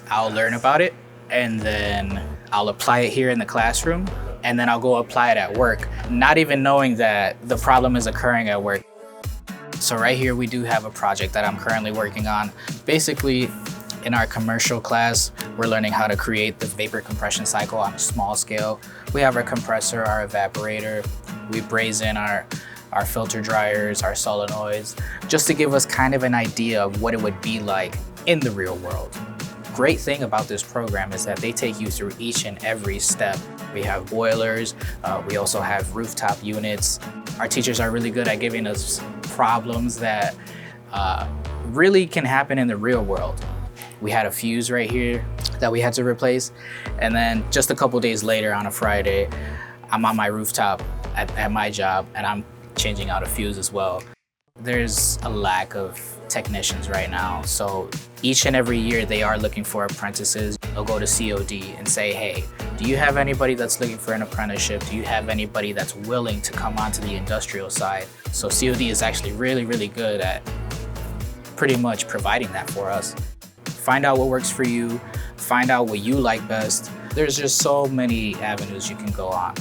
I'll learn about it, and then I'll apply it here in the classroom, and then I'll go apply it at work, not even knowing that the problem is occurring at work. So right here, we do have a project that I'm currently working on. Basically, in our commercial class, we're learning how to create the vapor compression cycle on a small scale. We have our compressor, our evaporator, we braze in our filter dryers, our solenoids, just to give us kind of an idea of what it would be like in the real world. Great thing about this program is that they take you through each and every step. We have boilers, we also have rooftop units. Our teachers are really good at giving us problems that really can happen in the real world. We had a fuse right here that we had to replace, and then just a couple days later on a Friday, I'm on my rooftop at my job, and I'm changing out a fuse as well. There's a lack of technicians right now, so each and every year they are looking for apprentices. They'll go to COD and say, hey, do you have anybody that's looking for an apprenticeship? Do you have anybody that's willing to come onto the industrial side? So COD is actually really, really good at pretty much providing that for us. Find out what works for you, find out what you like best. There's just so many avenues you can go on.